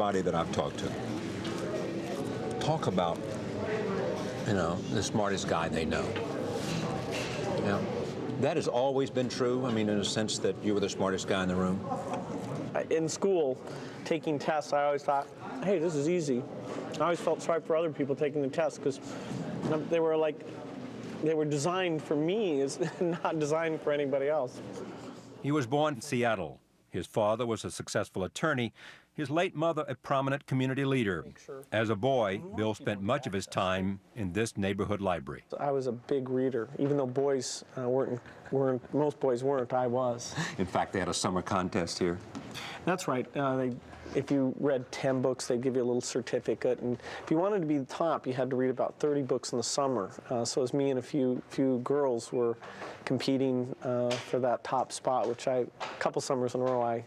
Everybody that I've talked to, talk about, the smartest guy they know. That has always been true. I mean, in a sense that you were the smartest guy in the room. In school, taking tests, I always thought, hey, this is easy. I always felt sorry for other people taking the tests because they were designed for me, not designed for anybody else. He was born in Seattle. His father was a successful attorney, his late mother a prominent community leader. As a boy, Bill spent much of his time in this neighborhood library. I was a big reader. Even though boys most boys weren't, I was. In fact, they had a summer contest here. That's right. If you read 10 books, they'd give you a little certificate. And if you wanted to be the top, you had to read about 30 books in the summer. So as me and a few girls were competing for that top spot, which a couple summers in a row,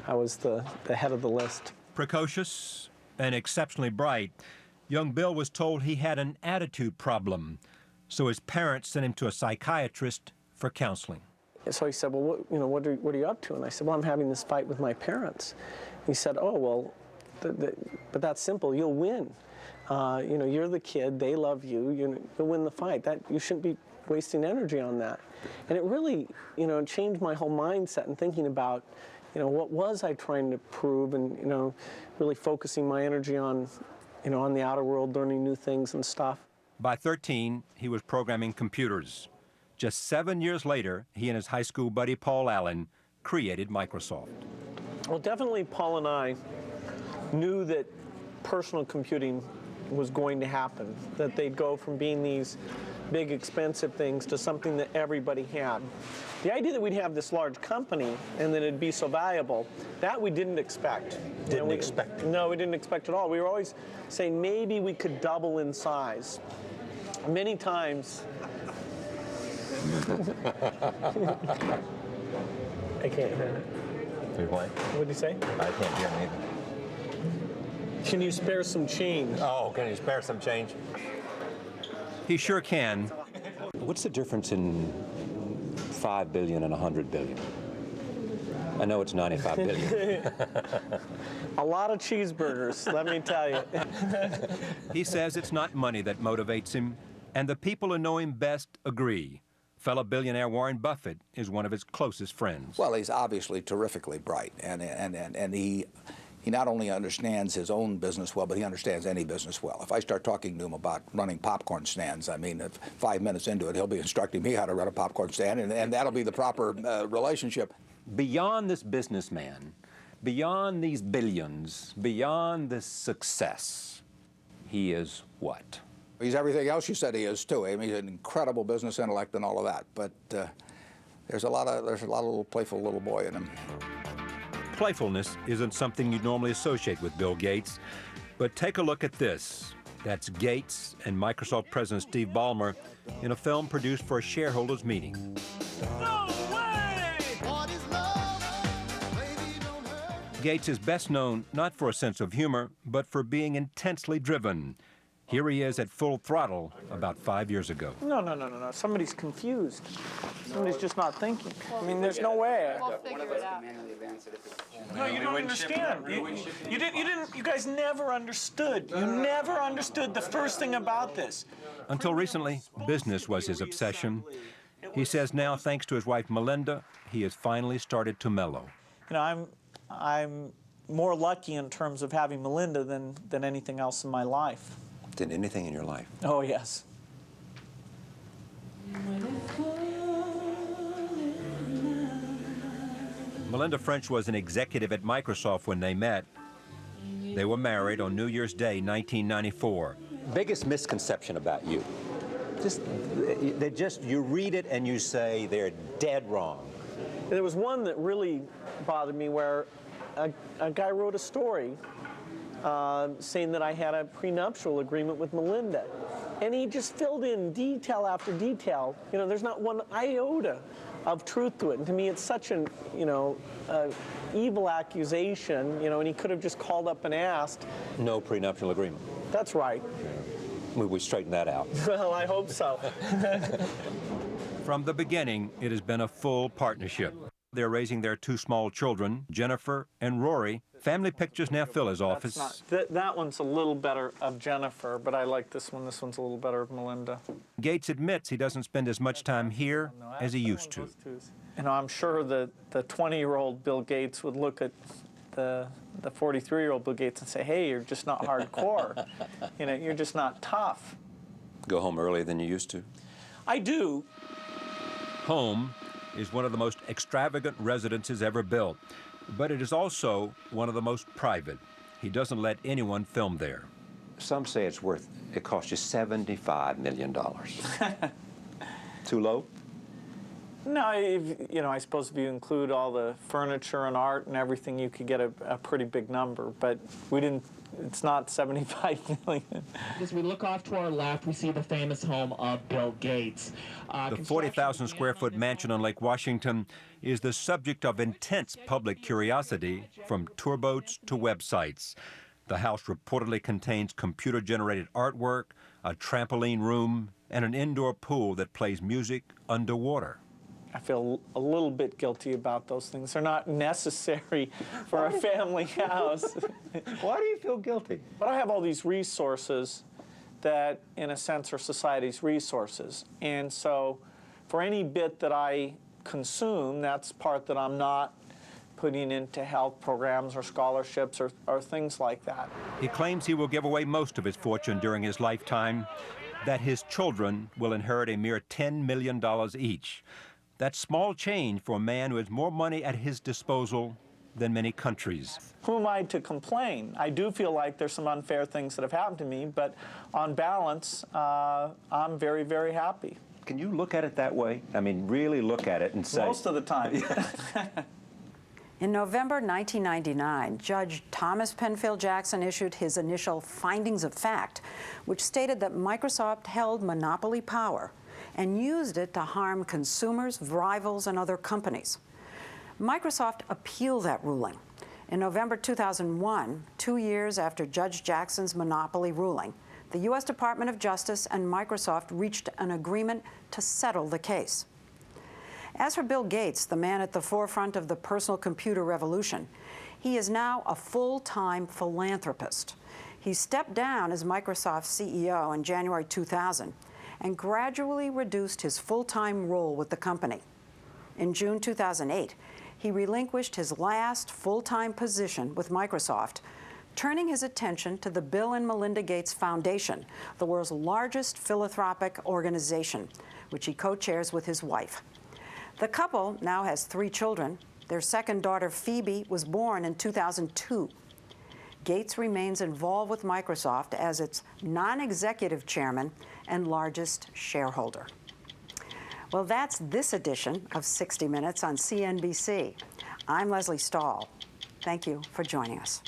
I was the head of the list. Precocious and exceptionally bright, young Bill was told he had an attitude problem. So his parents sent him to a psychiatrist for counseling. So he said, well, what are you up to? And I said, well, I'm having this fight with my parents. He said, oh, well, but that's simple. You'll win. You're the kid. They love you. You'll win the fight. You shouldn't be wasting energy on that. And it really, changed my whole mindset and thinking about, what was I trying to prove and, really focusing my energy on, on the outer world, learning new things and stuff. By 13, he was programming computers. Just 7 years later, he and his high school buddy Paul Allen created Microsoft. Well, definitely Paul and I knew that personal computing was going to happen, that they'd go from being these big, expensive things to something that everybody had. The idea that we'd have this large company and that it'd be so valuable, that we didn't expect. Didn't expect? No, we didn't expect at all. We were always saying maybe we could double in size. Many times, I can't hear it. What? What did you say? I can't hear him either. Can you spare some change? Oh, can you spare some change? He sure can. What's the difference in 5 billion and 100 billion? I know it's 95 billion. A lot of cheeseburgers, let me tell you. He says it's not money that motivates him, and the people who know him best agree. Fellow billionaire Warren Buffett is one of his closest friends. Well, he's obviously terrifically bright, and he not only understands his own business well, but he understands any business well. If I start talking to him about running popcorn stands, I mean, 5 minutes into it, he'll be instructing me how to run a popcorn stand, and that'll be the proper relationship. Beyond this businessman, beyond these billions, beyond this success, he is what? He's everything else you said he is too. I mean, he's an incredible business intellect and all of that. But there's a lot of little playful little boy in him. Playfulness isn't something you'd normally associate with Bill Gates, but take a look at this. That's Gates and Microsoft President Steve Ballmer in a film produced for a shareholders meeting. No way! Gates is best known not for a sense of humor, but for being intensely driven. Here he is at full throttle about 5 years ago. No. Somebody's confused. Somebody's just not thinking. I mean, there's no way. We'll figure it out. No, you don't understand. You guys never understood. You never understood the first thing about this. Until recently, business was his obsession. He says now, thanks to his wife Melinda, he has finally started to mellow. I'm more lucky in terms of having Melinda than anything else in my life. Than anything in your life? Oh, yes. Melinda French was an executive at Microsoft when they met. They were married on New Year's Day, 1994. Biggest misconception about you? You read it and you say they're dead wrong. There was one that really bothered me where a guy wrote a story saying that I had a prenuptial agreement with Melinda. And he just filled in detail after detail. There's not one iota of truth to it. And to me, it's such an, evil accusation, and he could have just called up and asked. No prenuptial agreement. That's right. We straighten that out. Well, I hope so. From the beginning, it has been a full partnership. They're raising their two small children, Jennifer and Rory. Family pictures now fill his office. That one's a little better of Jennifer, but I like this one. This one's a little better of Melinda. Gates admits he doesn't spend as much time here as he used to. You know, I'm sure the 20-year-old Bill Gates would look at the 43-year-old Bill Gates and say, hey, you're just not hardcore. You know, you're just not tough. Go home earlier than you used to? I do. Home is one of the most extravagant residences ever built, but it is also one of the most private. He doesn't let anyone film there. Some say it cost you $75 million. Too low? No, I suppose if you include all the furniture and art and everything, you could get a pretty big number, but we didn't. It's not 75 million. As we look off to our left, we see the famous home of Bill Gates. The 40,000 square foot mansion on Lake Washington is the subject of intense public curiosity from tour boats to websites. The house reportedly contains computer-generated artwork, a trampoline room, and an indoor pool that plays music underwater. I feel a little bit guilty about those things. They're not necessary for a family house. Why do you feel guilty? But I have all these resources that, in a sense, are society's resources. And so for any bit that I consume, that's part that I'm not putting into health programs or scholarships or things like that. He claims he will give away most of his fortune during his lifetime, that his children will inherit a mere $10 million each. That's small change for a man who has more money at his disposal than many countries. Who am I to complain? I do feel like there's some unfair things that have happened to me, but on balance, I'm very, very happy. Can you look at it that way? I mean, really look at it and say... Most of the time. In November 1999, Judge Thomas Penfield Jackson issued his initial findings of fact, which stated that Microsoft held monopoly power and used it to harm consumers, rivals, and other companies. Microsoft appealed that ruling. In November 2001, 2 years after Judge Jackson's monopoly ruling, the U.S. Department of Justice and Microsoft reached an agreement to settle the case. As for Bill Gates, the man at the forefront of the personal computer revolution, he is now a full-time philanthropist. He stepped down as Microsoft's CEO in January 2000 and gradually reduced his full-time role with the company. In June 2008, he relinquished his last full-time position with Microsoft, turning his attention to the Bill and Melinda Gates Foundation, the world's largest philanthropic organization, which he co-chairs with his wife. The couple now has 3 children. Their second daughter, Phoebe, was born in 2002. Gates remains involved with Microsoft as its non-executive chairman and largest shareholder. Well, that's this edition of 60 Minutes on CNBC. I'm Leslie Stahl. Thank you for joining us.